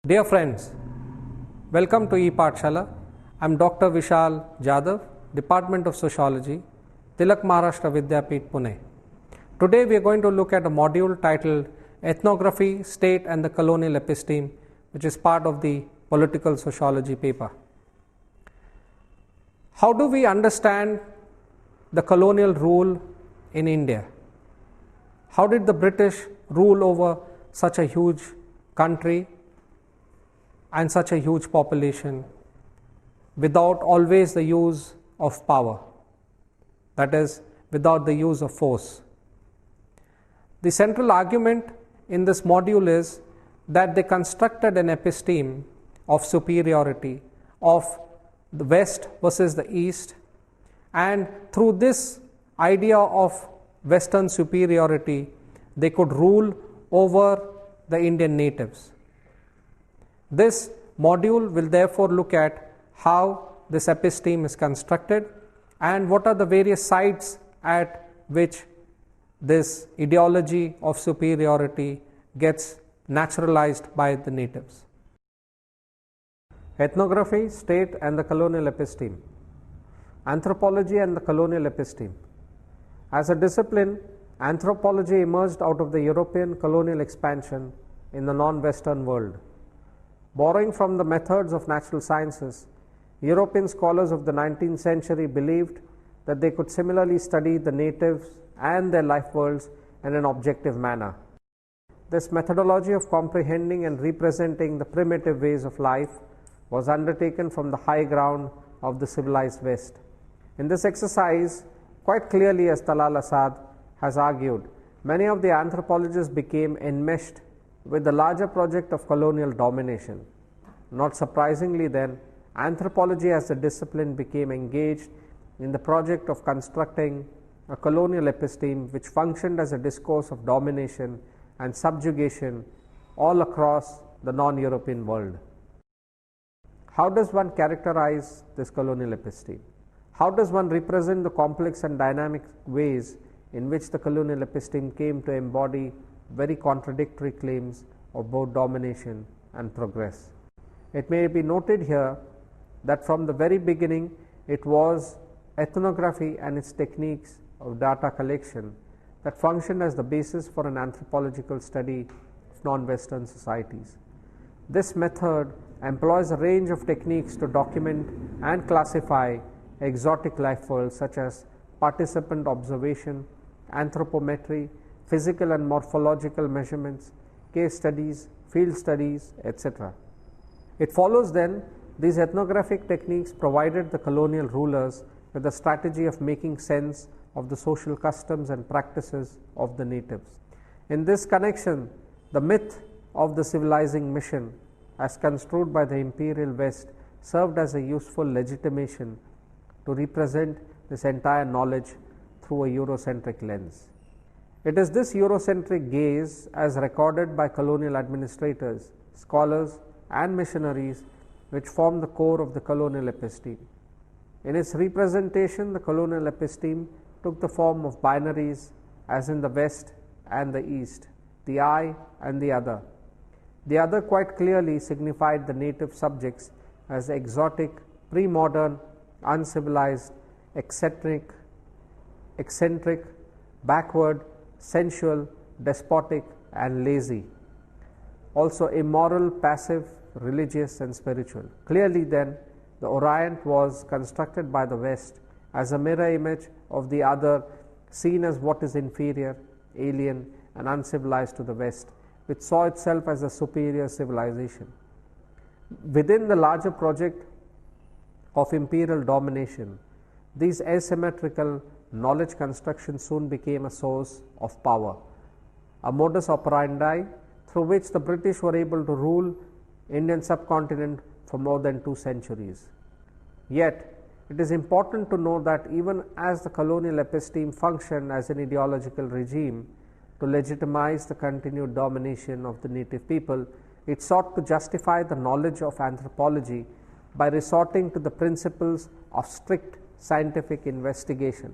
Dear friends, welcome to ePathshala. I am Dr. Vishal Jadhav, Department of Sociology, Tilak Maharashtra Vidyapeeth, Pune. Today we are going to look at a module titled Ethnography, State and the Colonial Episteme, which is part of the political sociology paper. How do we understand the colonial rule in India? How did the British rule over such a huge country and such a huge population without always the use of power, that is, without the use of force? The central argument in this module is that they constructed an episteme of superiority of the West versus the East, and through this idea of Western superiority, they could rule over the Indian natives. This module will therefore look at how this episteme is constructed and what are the various sites at which this ideology of superiority gets naturalized by the natives. Ethnography, State and the Colonial Episteme. Anthropology and the Colonial Episteme. As a discipline, anthropology emerged out of the European colonial expansion in the non-Western world. Borrowing from the methods of natural sciences, European scholars of the 19th century believed that they could similarly study the natives and their life worlds in an objective manner. This methodology of comprehending and representing the primitive ways of life was undertaken from the high ground of the civilized West. In this exercise, quite clearly, as Talal Asad has argued, many of the anthropologists became enmeshed with the larger project of colonial domination. Not surprisingly then, anthropology as a discipline became engaged in the project of constructing a colonial episteme which functioned as a discourse of domination and subjugation all across the non-European world. How does one characterize this colonial episteme? How does one represent the complex and dynamic ways in which the colonial episteme came to embody very contradictory claims of both domination and progress? It may be noted here that from the very beginning it was ethnography and its techniques of data collection that functioned as the basis for an anthropological study of non-Western societies. This method employs a range of techniques to document and classify exotic life worlds such as participant observation, anthropometry, physical and morphological measurements, case studies, field studies, etc. It follows then these ethnographic techniques provided the colonial rulers with a strategy of making sense of the social customs and practices of the natives. In this connection, the myth of the civilizing mission as construed by the imperial West served as a useful legitimation to represent this entire knowledge through a Eurocentric lens. It is this Eurocentric gaze, as recorded by colonial administrators, scholars and missionaries, which form the core of the colonial episteme. In its representation, the colonial episteme took the form of binaries, as in the West and the East, the I and the other. The other quite clearly signified the native subjects as exotic, pre-modern, uncivilized, eccentric, backward, sensual, despotic and lazy. Also immoral, passive, religious and spiritual. Clearly then, the Orient was constructed by the West as a mirror image of the other, seen as what is inferior, alien and uncivilized to the West, which saw itself as a superior civilization. Within the larger project of imperial domination, these asymmetrical knowledge constructions soon became a source of power, a modus operandi through which the British were able to rule Indian subcontinent for more than 2 centuries. Yet, it is important to know that even as the colonial episteme functioned as an ideological regime to legitimize the continued domination of the native people, it sought to justify the knowledge of anthropology by resorting to the principles of strict scientific investigation.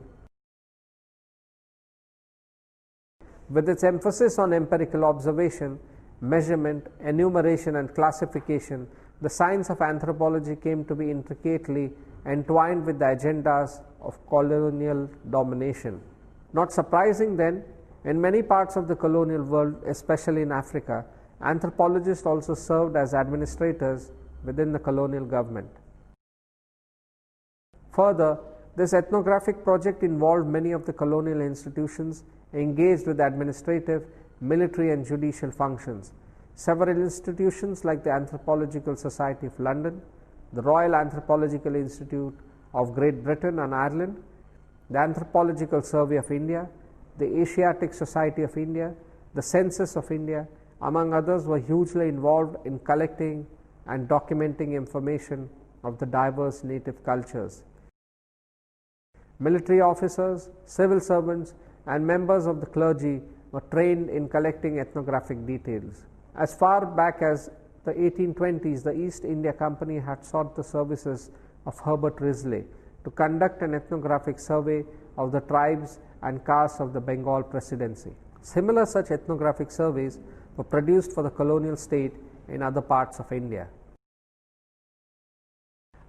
With its emphasis on empirical observation, measurement, enumeration and classification, the science of anthropology came to be intricately entwined with the agendas of colonial domination. Not surprising then, in many parts of the colonial world, especially in Africa, anthropologists also served as administrators within the colonial government. Further, this ethnographic project involved many of the colonial institutions engaged with administrative, military and judicial functions. Several institutions like the Anthropological Society of London, the Royal Anthropological Institute of Great Britain and Ireland, the Anthropological Survey of India, the Asiatic Society of India, the Census of India, among others, were hugely involved in collecting and documenting information of the diverse native cultures. Military officers, civil servants and members of the clergy were trained in collecting ethnographic details. As far back as the 1820s, the East India Company had sought the services of Herbert Risley to conduct an ethnographic survey of the tribes and castes of the Bengal Presidency. Similar such ethnographic surveys were produced for the colonial state in other parts of India.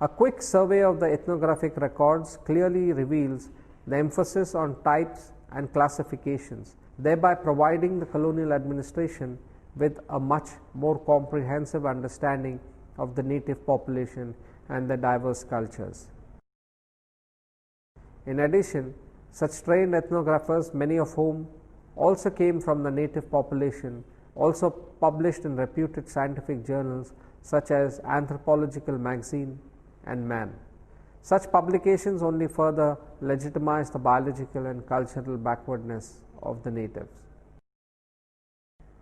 A quick survey of the ethnographic records clearly reveals the emphasis on types and classifications, thereby providing the colonial administration with a much more comprehensive understanding of the native population and their diverse cultures. In addition, such trained ethnographers, many of whom also came from the native population, also published in reputed scientific journals such as Anthropological Magazine and Man. Such publications only further legitimize the biological and cultural backwardness of the natives.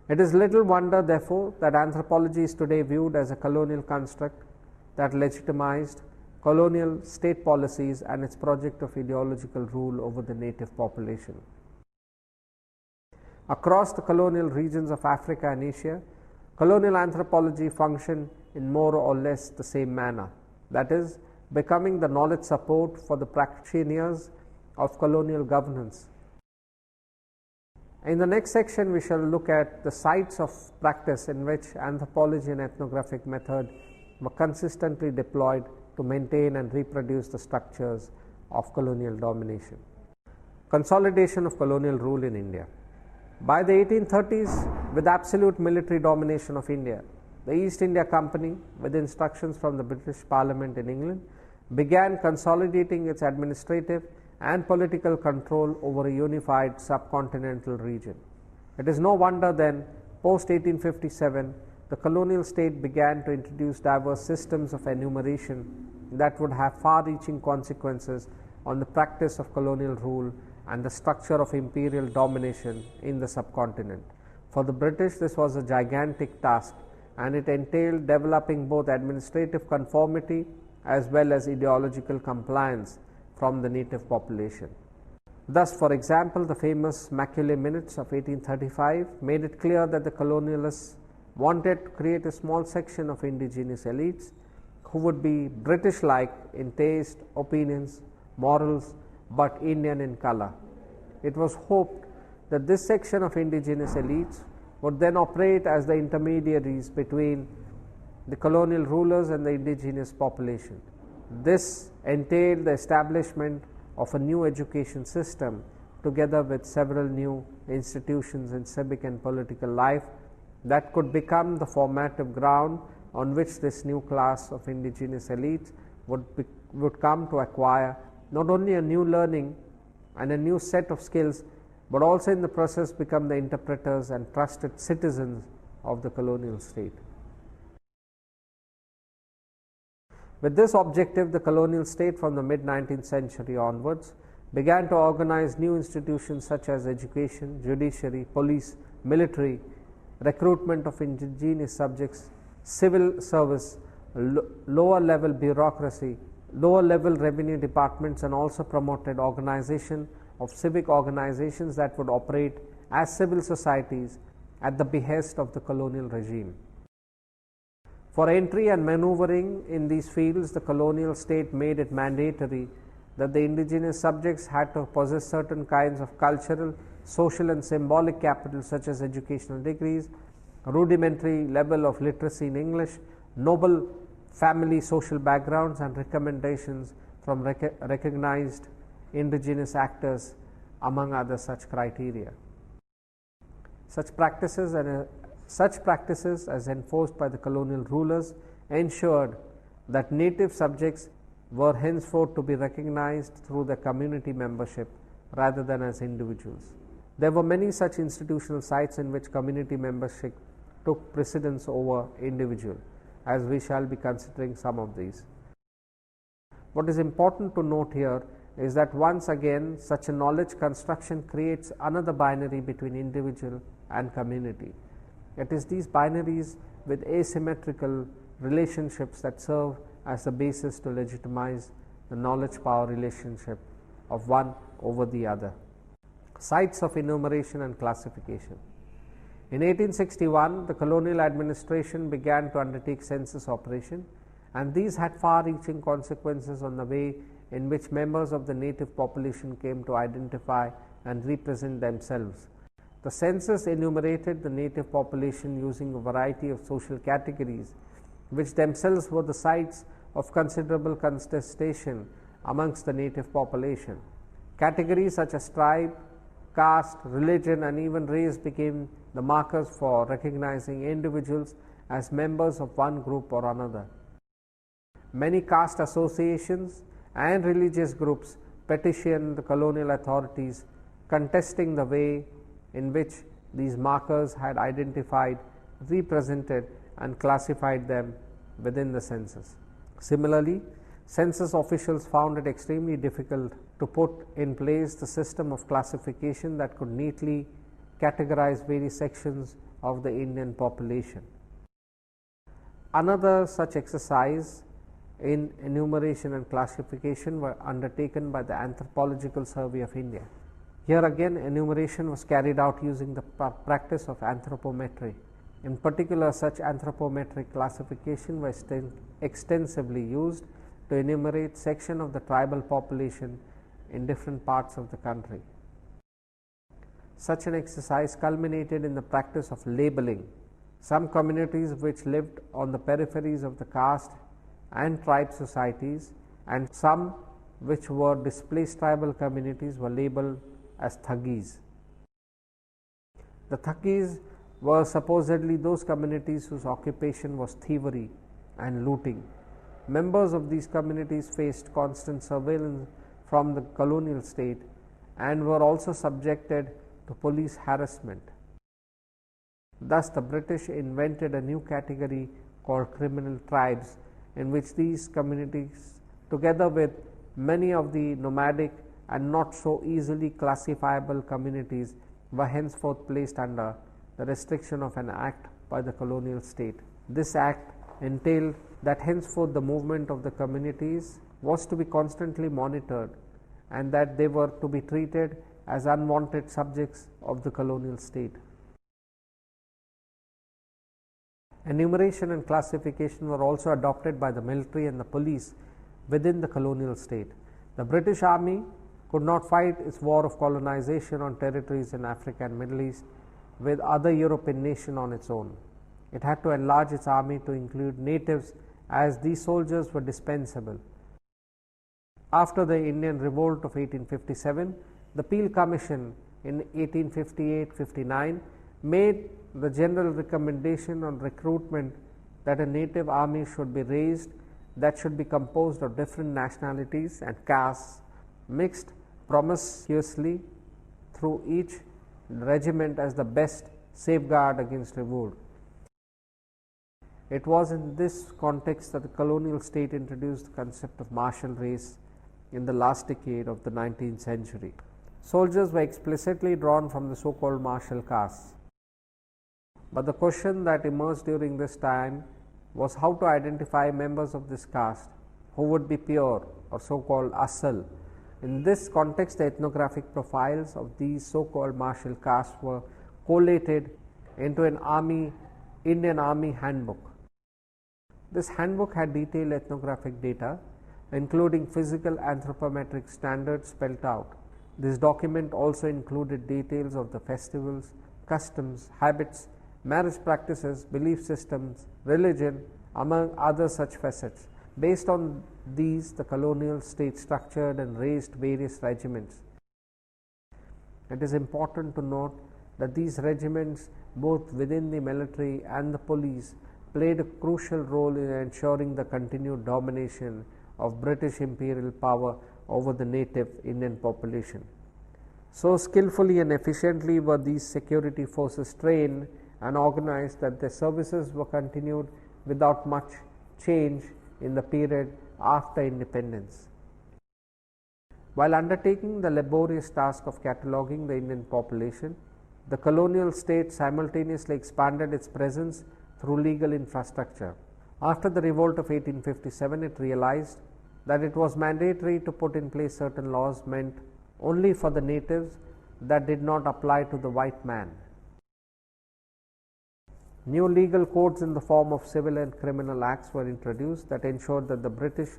It is little wonder, therefore, that anthropology is today viewed as a colonial construct that legitimized colonial state policies and its project of ideological rule over the native population. Across the colonial regions of Africa and Asia, colonial anthropology functioned in more or less the same manner, that is, becoming the knowledge support for the practitioners of colonial governance. In the next section, we shall look at the sites of practice in which anthropology and ethnographic method were consistently deployed to maintain and reproduce the structures of colonial domination. Consolidation of colonial rule in India. By the 1830s, with absolute military domination of India, the East India Company, with instructions from the British Parliament in England, began consolidating its administrative and political control over a unified subcontinental region. It is no wonder then, post 1857, the colonial state began to introduce diverse systems of enumeration that would have far-reaching consequences on the practice of colonial rule and the structure of imperial domination in the subcontinent. For the British, this was a gigantic task, and it entailed developing both administrative conformity as well as ideological compliance from the native population. Thus, for example, the famous Macaulay Minutes of 1835 made it clear that the colonialists wanted to create a small section of indigenous elites who would be British-like in taste, opinions, morals, but Indian in color. It was hoped that this section of indigenous elites would then operate as the intermediaries between the colonial rulers and the indigenous population. This entailed the establishment of a new education system together with several new institutions in civic and political life that could become the formative ground on which this new class of indigenous elites would come to acquire not only a new learning and a new set of skills, but also in the process become the interpreters and trusted citizens of the colonial state. With this objective, the colonial state from the mid-19th century onwards began to organize new institutions such as education, judiciary, police, military, recruitment of indigenous subjects, civil service, lower level bureaucracy, lower level revenue departments, and also promoted organization of civic organizations that would operate as civil societies at the behest of the colonial regime. For entry and maneuvering in these fields, the colonial state made it mandatory that the indigenous subjects had to possess certain kinds of cultural, social and symbolic capital such as educational degrees, rudimentary level of literacy in English, noble family social backgrounds, and recommendations from recognized indigenous actors, among other such criteria. Such practices as enforced by the colonial rulers ensured that native subjects were henceforth to be recognized through their community membership rather than as individuals. There were many such institutional sites in which community membership took precedence over individual, as we shall be considering some of these. What is important to note here is that once again such a knowledge construction creates another binary between individual and community. It is these binaries with asymmetrical relationships that serve as the basis to legitimize the knowledge power relationship of one over the other. Sites of enumeration and classification. In 1861, the colonial administration began to undertake census operation, and these had far-reaching consequences on the way in which members of the native population came to identify and represent themselves. The census enumerated the native population using a variety of social categories, which themselves were the sites of considerable contestation amongst the native population. Categories such as tribe, caste, religion, and even race became the markers for recognizing individuals as members of one group or another. Many caste associations and religious groups petitioned the colonial authorities, contesting the way in which these markers had identified, represented, and classified them within the census. Similarly, census officials found it extremely difficult to put in place the system of classification that could neatly categorize various sections of the Indian population. Another such exercise in enumeration and classification were undertaken by the Anthropological Survey of India. Here again, enumeration was carried out using the practice of anthropometry. In particular, such anthropometric classification was extensively used to enumerate section of the tribal population in different parts of the country. Such an exercise culminated in the practice of labeling. Some communities which lived on the peripheries of the caste and tribe societies, and some which were displaced tribal communities, were labeled as Thuggees. The Thuggees were supposedly those communities whose occupation was thievery and looting. Members of these communities faced constant surveillance from the colonial state and were also subjected to police harassment. Thus, the British invented a new category called criminal tribes, in which these communities, together with many of the nomadic and not so easily classifiable communities, were henceforth placed under the restriction of an act by the colonial state. This act entailed that henceforth the movement of the communities was to be constantly monitored, and that they were to be treated as unwanted subjects of the colonial state. Enumeration and classification were also adopted by the military and the police within the colonial state. The British Army could not fight its war of colonization on territories in Africa and Middle East with other European nations on its own. It had to enlarge its army to include natives, as these soldiers were dispensable. After the Indian Revolt of 1857, the Peel Commission in 1858-59 made the general recommendation on recruitment that a native army should be raised that should be composed of different nationalities and castes, mixed promiscuously through each regiment as the best safeguard against revolt. It was in this context that the colonial state introduced the concept of martial race in the last decade of the 19th century. Soldiers were explicitly drawn from the so-called martial castes. But the question that emerged during this time was how to identify members of this caste who would be pure or so-called asal. In this context, the ethnographic profiles of these so-called martial castes were collated into an Indian Army handbook. This handbook had detailed ethnographic data, including physical anthropometric standards spelled out. This document also included details of the festivals, customs, habits, marriage practices, belief systems, religion, among other such facets. Based on these, the colonial state structured and raised various regiments. It is important to note that these regiments, both within the military and the police, played a crucial role in ensuring the continued domination of British imperial power over the native Indian population. So skillfully and efficiently were these security forces trained and organized that their services were continued without much change in the period after independence. While undertaking the laborious task of cataloguing the Indian population, the colonial state simultaneously expanded its presence through legal infrastructure. After the revolt of 1857, it realized that it was mandatory to put in place certain laws meant only for the natives that did not apply to the white man. New legal codes in the form of civil and criminal acts were introduced that ensured that the British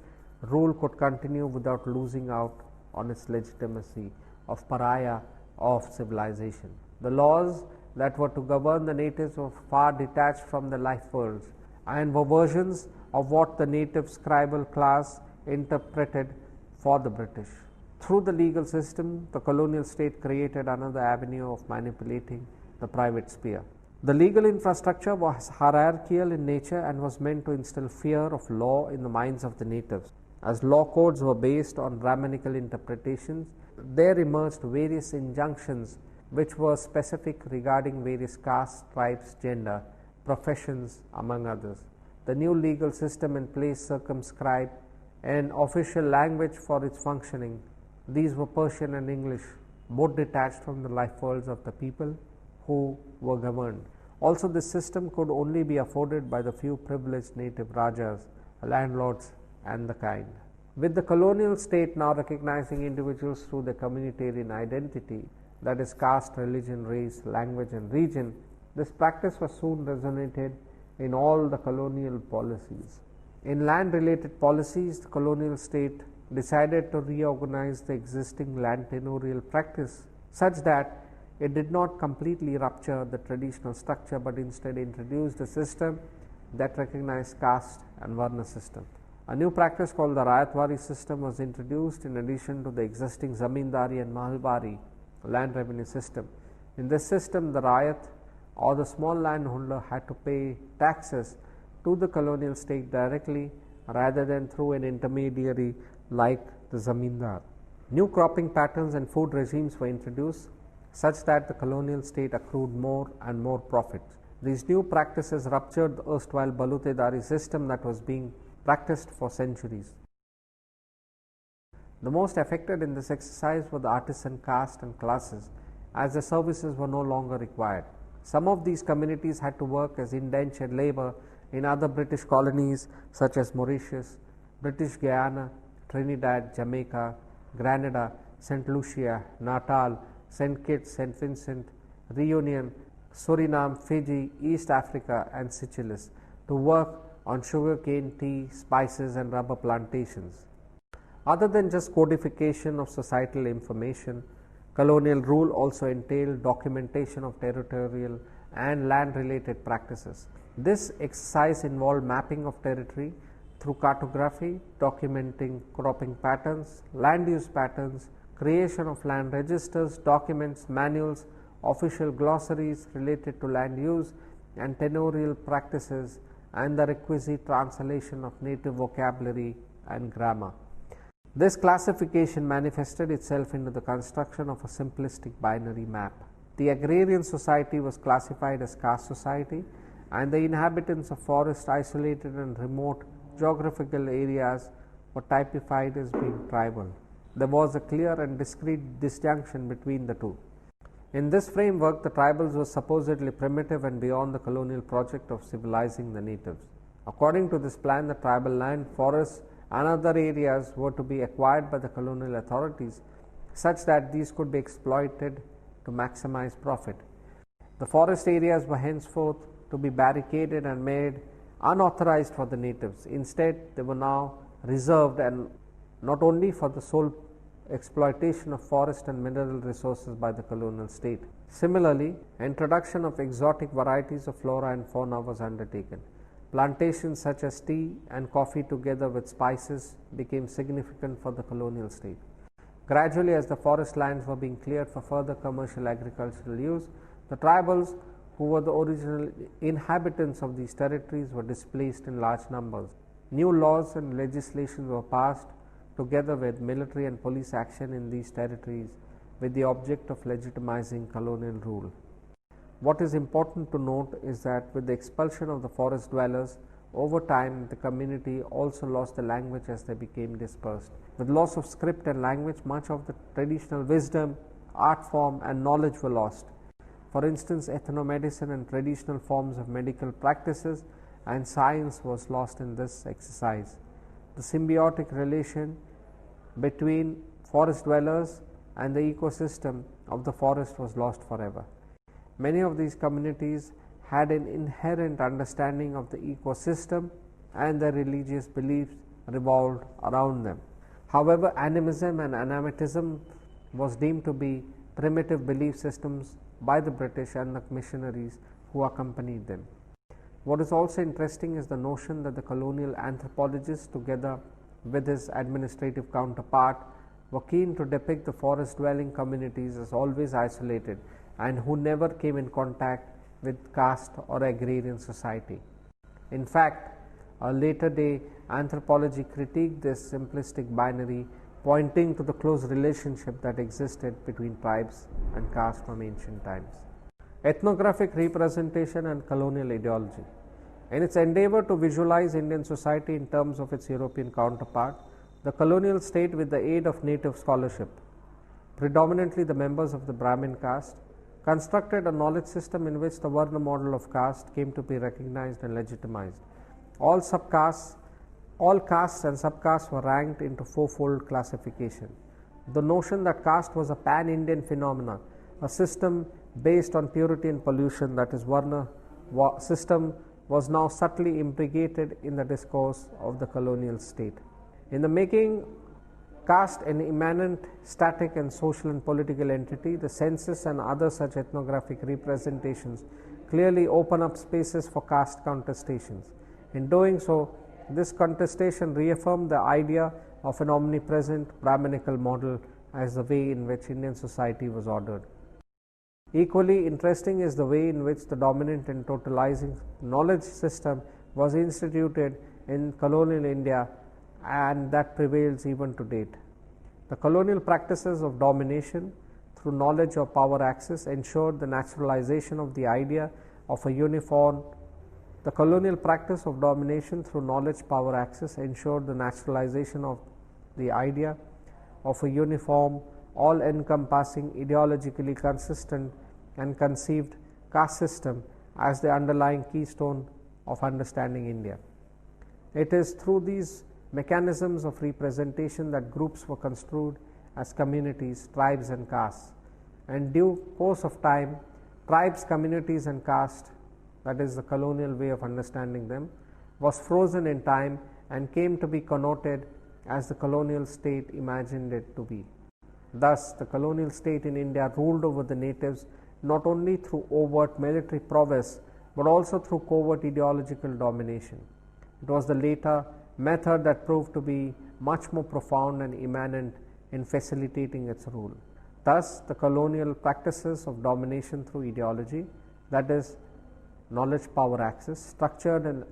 rule could continue without losing out on its legitimacy of pariah of civilization. The laws that were to govern the natives were far detached from the life worlds and were versions of what the native scribal class interpreted for the British. Through the legal system, the colonial state created another avenue of manipulating the private sphere. The legal infrastructure was hierarchical in nature and was meant to instill fear of law in the minds of the natives. As law codes were based on Brahminical interpretations, there emerged various injunctions which were specific regarding various castes, tribes, gender, professions, among others. The new legal system in place circumscribed an official language for its functioning. These were Persian and English, both detached from the life worlds of the people who were governed. Also, this system could only be afforded by the few privileged native rajas, landlords, and the kind. With the colonial state now recognizing individuals through their communitarian identity, that is, caste, religion, race, language, and region, this practice was soon resonated in all the colonial policies. In land-related policies, the colonial state decided to reorganize the existing land tenurial practice such that it did not completely rupture the traditional structure, but instead introduced a system that recognized caste and varna system. A new practice called the Rayatwari system was introduced in addition to the existing Zamindari and Mahalbari land revenue system. In this system, the Rayat or the small landholder had to pay taxes to the colonial state directly rather than through an intermediary like the Zamindar. New cropping patterns and food regimes were introduced such that the colonial state accrued more and more profits. These new practices ruptured the erstwhile Balutedari system that was being practiced for centuries. The most affected in this exercise were the artisan caste and classes, as the services were no longer required. Some of these communities had to work as indentured labor in other British colonies such as Mauritius, British Guiana, Trinidad, Jamaica, Grenada, St. Lucia, Natal, St. Kitts, St. Vincent, Reunion, Suriname, Fiji, East Africa, and Seychelles to work on sugarcane, tea, spices, and rubber plantations. Other than just codification of societal information, colonial rule also entailed documentation of territorial and land-related practices. This exercise involved mapping of territory through cartography, documenting cropping patterns, land use patterns, creation of land registers, documents, manuals, official glossaries related to land use and tenurial practices, and the requisite translation of native vocabulary and grammar. This classification manifested itself into the construction of a simplistic binary map. The agrarian society was classified as caste society, and the inhabitants of forest, isolated and remote geographical areas were typified as being tribal. There was a clear and discrete disjunction between the two. In this framework, the tribals were supposedly primitive and beyond the colonial project of civilizing the natives. According to this plan, the tribal land, forests, and other areas were to be acquired by the colonial authorities such that these could be exploited to maximize profit. The forest areas were henceforth to be barricaded and made unauthorized for the natives. Instead, they were now reserved, and not only for the sole exploitation of forest and mineral resources by the colonial state. Similarly, introduction of exotic varieties of flora and fauna was undertaken. Plantations such as tea and coffee together with spices became significant for the colonial state. Gradually, as the forest lands were being cleared for further commercial agricultural use, the tribals who were the original inhabitants of these territories were displaced in large numbers. New laws and legislation were passed together with military and police action in these territories with the object of legitimizing colonial rule. What is important to note is that with the expulsion of the forest dwellers, over time the community also lost the language as they became dispersed. With loss of script and language, much of the traditional wisdom, art form and knowledge were lost. For instance, ethnomedicine and traditional forms of medical practices and science was lost in this exercise. The symbiotic relation between forest dwellers and the ecosystem of the forest was lost forever. Many of these communities had an inherent understanding of the ecosystem and their religious beliefs revolved around them. However, animism and anamitism was deemed to be primitive belief systems by the British and the missionaries who accompanied them. What is also interesting is the notion that the colonial anthropologist, together with his administrative counterpart, were keen to depict the forest dwelling communities as always isolated and who never came in contact with caste or agrarian society. In fact, a later day anthropology critiqued this simplistic binary, pointing to the close relationship that existed between tribes and caste from ancient times. Ethnographic representation and colonial ideology. In its endeavor to visualize Indian society in terms of its European counterpart, the colonial state, with the aid of native scholarship, predominantly the members of the Brahmin caste, constructed a knowledge system in which the Varna model of caste came to be recognized and legitimized. All castes and subcastes were ranked into fourfold classification. The notion that caste was a pan-Indian phenomena, a system based on purity and pollution, that is Varna system, was now subtly imbricated in the discourse of the colonial state. In the making caste an immanent, static and social and political entity, the census and other such ethnographic representations clearly open up spaces for caste contestations. In doing so, this contestation reaffirmed the idea of an omnipresent Brahminical model as the way in which Indian society was ordered. Equally interesting is the way in which the dominant and totalizing knowledge system was instituted in colonial India, and that prevails even to date. The colonial practices of domination through knowledge or power access ensured the naturalization of the idea of a uniform. The colonial practice of domination through knowledge power access ensured the naturalization of the idea of a uniform, all-encompassing, ideologically consistent and conceived caste system as the underlying keystone of understanding India. It is through these mechanisms of representation that groups were construed as communities, tribes and castes. In due course of time, tribes, communities and caste, that is the colonial way of understanding them, was frozen in time and came to be connoted as the colonial state imagined it to be. Thus, the colonial state in India ruled over the natives not only through overt military prowess but also through covert ideological domination. It was the latter method that proved to be much more profound and immanent in facilitating its rule. Thus, the colonial practices of domination through ideology, that is, knowledge power access, structured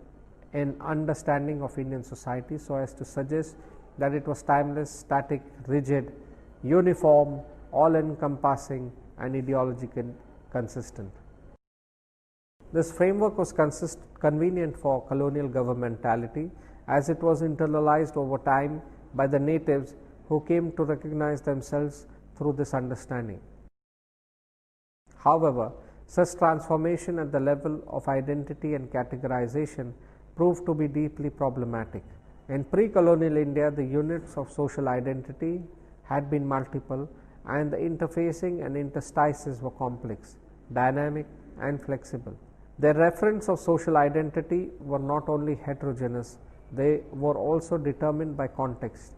an understanding of Indian society so as to suggest that it was timeless, static, rigid, uniform, all-encompassing and ideologically consistent. This framework was convenient for colonial governmentality as it was internalized over time by the natives who came to recognize themselves through this understanding. However, such transformation at the level of identity and categorization proved to be deeply problematic. In pre-colonial India, the units of social identity had been multiple and the interfacing and interstices were complex, dynamic and flexible. Their reference of social identity were not only heterogeneous, they were also determined by context.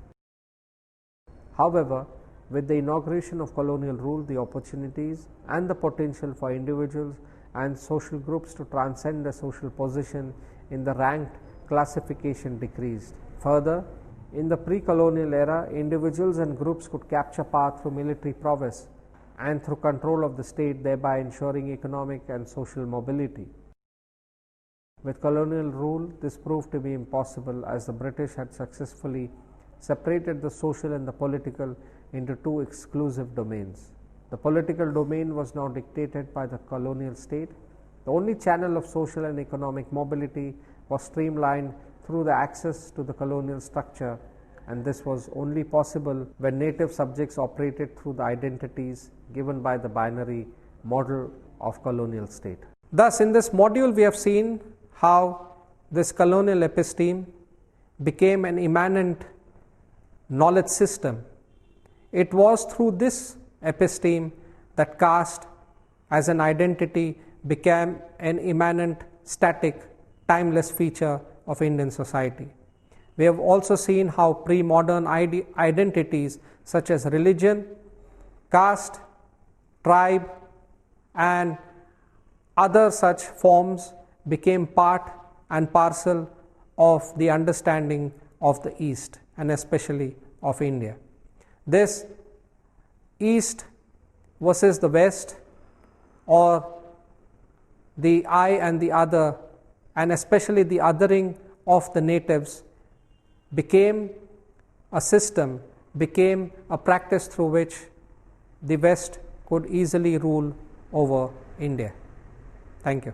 However, with the inauguration of colonial rule, the opportunities and the potential for individuals and social groups to transcend their social position in the ranked classification decreased. Further, in the pre-colonial era, individuals and groups could capture power through military prowess and through control of the state, thereby ensuring economic and social mobility. With colonial rule, this proved to be impossible, as the British had successfully separated the social and the political into two exclusive domains. The political domain was now dictated by the colonial state. The only channel of social and economic mobility was streamlined through the access to the colonial structure, and this was only possible when native subjects operated through the identities given by the binary model of colonial state. Thus, in this module we have seen how this colonial episteme became an immanent knowledge system. It was through this episteme that caste as an identity became an immanent, static, timeless feature of Indian society. We have also seen how pre-modern identities such as religion, caste, tribe and other such forms became part and parcel of the understanding of the East and especially of India. This East versus the West, or the I and the other, and especially the othering of the natives, became a system, became a practice through which the West could easily rule over India. Thank you.